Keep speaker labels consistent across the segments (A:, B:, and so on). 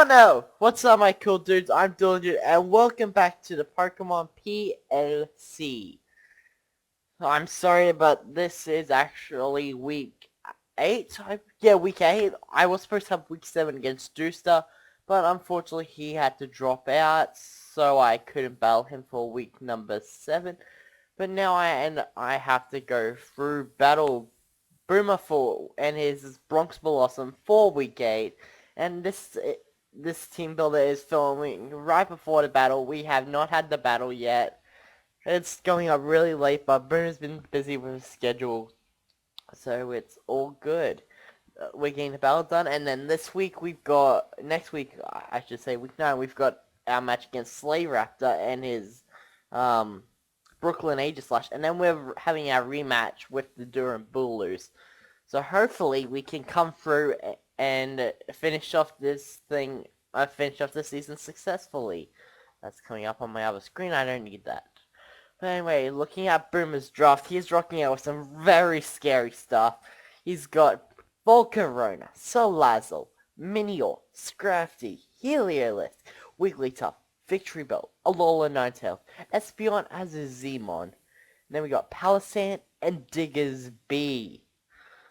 A: OhHellNo! What's up, my cool dudes? I'm DualingDude, and welcome back to the Pokemon PLC. I'm sorry, but this is actually week 8? Yeah, week 8. I was supposed to have week 7 against Dooster, but unfortunately he had to drop out, so I couldn't battle him for week number 7. But now I have to go through battle Boomer for and his Bronx Bellossom for week 8, and this team builder is filming right before the battle. We have not had the battle yet. It's going up really late, but Boomer's been busy with his schedule, so it's all good. We're getting the battle done, and then next week, I should say, week 9, we've got our match against Slay Raptor and his Brooklyn Aegislash, and then we're having our rematch with the Durham Bullers. So hopefully we can come through and finish off this season successfully. That's coming up on my other screen. I don't need that. But anyway, looking at Boomer's draft, he's rocking out with some very scary stuff. He's got Volcarona, Salazzle, Minior, Scrafty, Heliolisk, Wigglytuff, Victory Bell, Alola Ninetales, Espeon as a Zmon. Then we got Palisand and Digger's B.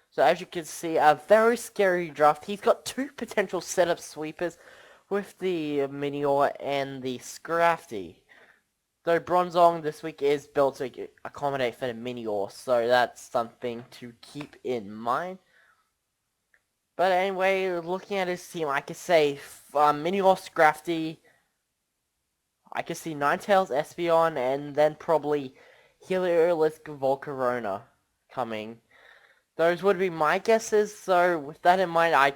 A: So as you can see, a very scary draft. He's got 2 potential setup sweepers with the Minior and the Scrafty. Though Bronzong this week is built to accommodate for the Minior, so that's something to keep in mind. But anyway, looking at his team, I could say Minior, Scrafty, I could see Ninetales, Espeon, and then probably Heliolisk, Volcarona coming. Those would be my guesses, so with that in mind, I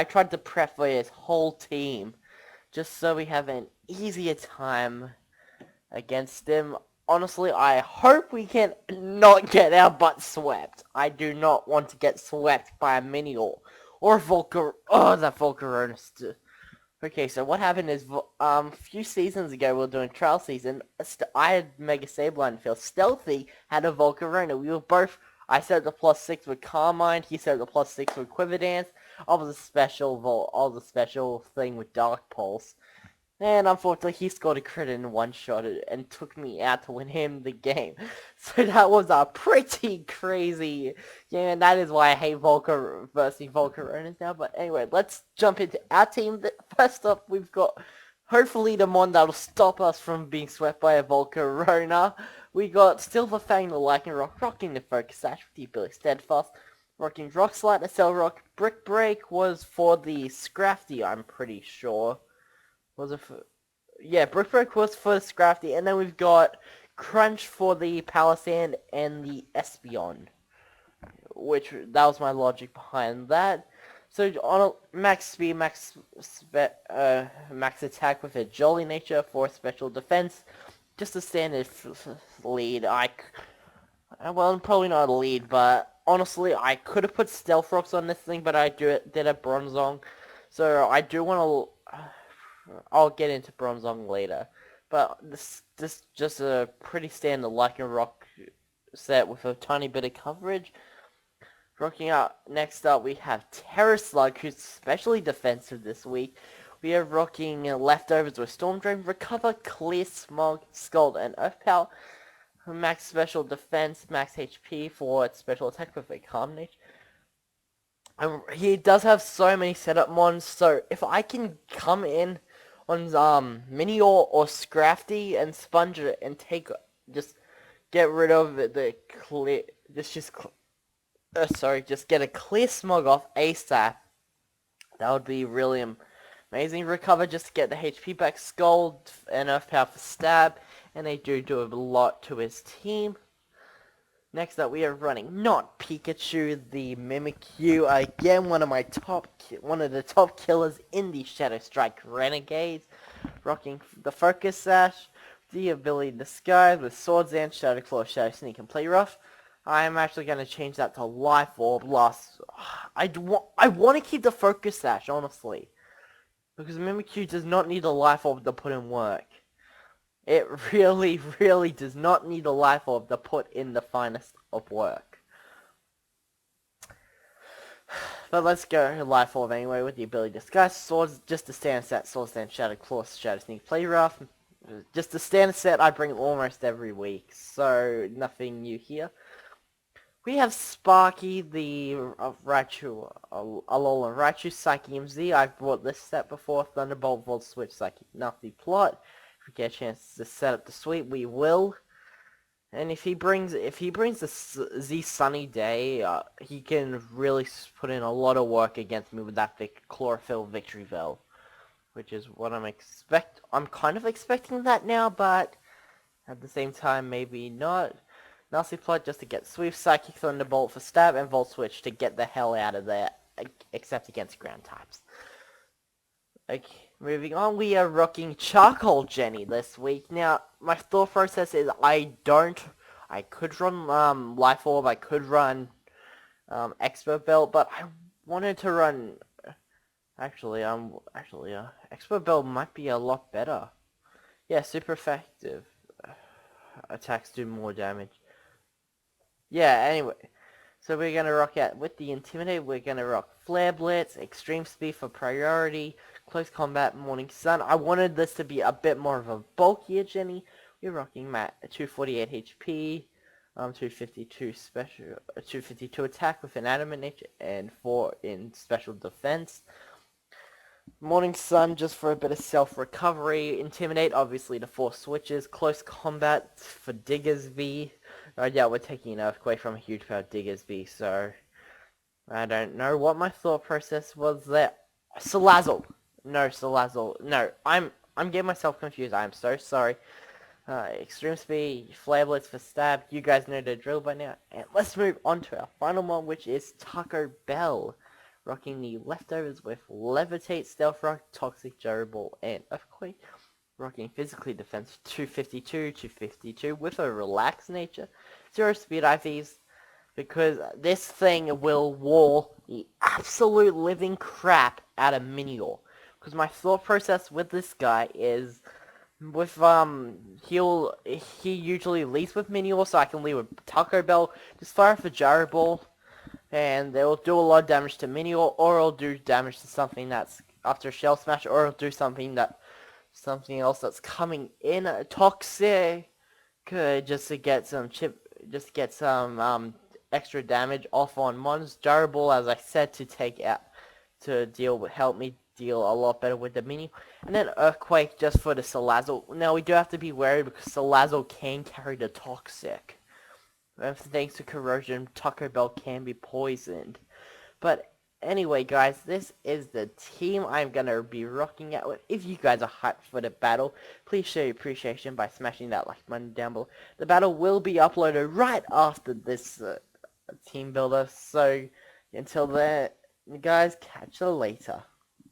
A: tried to prep for his whole team, just so we have an easier time against him. Honestly, I hope we can not get our butt swept. I do not want to get swept by a Minior, or that Volcarona. Okay, so what happened is, a few seasons ago, we were doing trial season, I had Mega Sableye field. Stealthy had a Volcarona. I set the +6 with Carmine, he set the +6 with Quiverdance. I was a special thing with Dark Pulse. And unfortunately, he scored a crit in one shot and took me out to win him the game. So that was a pretty crazy game, and that is why I hate Volcar versus Volcaronas now. But anyway, let's jump into our team. First up, we've got hopefully the mon that'll stop us from being swept by a Volcarona. We got Silverfang the Lycanroc, rocking the Focus Sash with the ability Steadfast, rocking Rock Slide, Cell Rock. Brick Break was for the Scrafty, I'm pretty sure. Was it for... Yeah, Brick Break was for the Scrafty, and then we've got Crunch for the Palisand and the Espeon. That was my logic behind that. So on a max speed, max attack with a Jolly Nature for special defense. Just a standard lead. Well, probably not a lead, but honestly, I could have put Stealth Rocks on this thing, but I did a Bronzong. So I do want to... I'll get into Bronzong later. But this just a pretty standard Lycanroc set with a tiny bit of coverage. Rocking out, next up we have Terra Slug, who's especially defensive this week. We are rocking Leftovers with Storm Drain, Recover, Clear Smog, Scald, and Earth Power. Max special defense, max HP for special attack with a Calm Nature. He does have so many setup mons, so if I can come in on Minior or Scrafty and sponge it and just get rid of just get a Clear Smog off ASAP. That would be really amazing. Recover just to get the HP back. Scald and Earth Power for Stab, and they do a lot to his team. Next up, we are running not Pikachu, the Mimikyu. Again, one of the top killers in the Shadow Strike Renegades. Rocking the Focus Sash, the ability Disguise with Swords Dance, Shadow Claw, Shadow Sneak, and Play Rough. I am actually going to change that to Life Orb. I want to keep the Focus Sash, honestly, because Mimikyu does not need a Life Orb to put in work. It really, really does not need a Life Orb to put in the finest of work. But let's go life orb anyway with the ability to disguise swords, just the standard set, sword stand, shattered claw, shadow sneak, play rough. Just the standard set I bring almost every week, so nothing new here. We have Sparky, the Raichu, Alolan Raichu, Psyche MZ. I've brought this set before. Thunderbolt, Volt Switch, Psychic Nothing Plot. If we get a chance to set up the suite, we will. And if he brings the Z Sunny Day, he can really put in a lot of work against me with that Chlorophyll Victory Veil, which is what I'm kind of expecting that now, but at the same time, maybe not. Nasty Plot just to get Swift, Psychic Thunderbolt for stab, and Volt Switch to get the hell out of there, except against ground types. Okay, moving on, we are rocking Charcoal Jenny this week. Now, my thought process is I could run Life Orb, I could run Expert Belt, but I wanted to run, actually, Expert Belt might be a lot better. Yeah, super effective. Attacks do more damage. Yeah, anyway, so we're going to rock out with the Intimidate, we're going to rock Flare Blitz, Extreme Speed for priority, Close Combat, Morning Sun. I wanted this to be a bit more of a bulkier Jenny. We're rocking 248 HP, 252 special, 252 attack with Inanimate Nature, and 4 in special defense. Morning Sun just for a bit of self-recovery. Intimidate, obviously the 4 switches. Close Combat for Diggersby. Yeah, we're taking an Earthquake from a huge power Diggersby, so I don't know what my thought process was there. Salazzle. No, Salazzle. No, I'm getting myself confused. I'm so sorry. Extreme Speed, Flare Blitz for stab. You guys know the drill by now. And let's move on to our final one, which is Taco Bell. Rocking the leftovers with Levitate, Stealth Rock, Toxic, Durable, and Earthquake. Rocking Physically Defense 252 with a Relaxed Nature. 0 Speed IVs, because this thing will wall the absolute living crap out of Minior. Because my thought process with this guy is, with he usually leads with Minior, so I can lead with Taco Bell, just fire for Gyro Ball, and they will do a lot of damage to Minior, or it'll do damage to something that's after Shell Smash, or it'll do something else that's coming in Toxic, just to get some extra damage off on Mons. Gyro Ball, as I said, help me deal a lot better with the mini. And then Earthquake just for the Salazzle. Now we do have to be wary because Salazzle can carry the Toxic. And thanks to Corrosion, Taco Bell can be poisoned. But anyway, guys, this is the team I'm going to be rocking out with. If you guys are hyped for the battle, please show your appreciation by smashing that like button down below. The battle will be uploaded right after this team builder. So until then, guys, catch you later.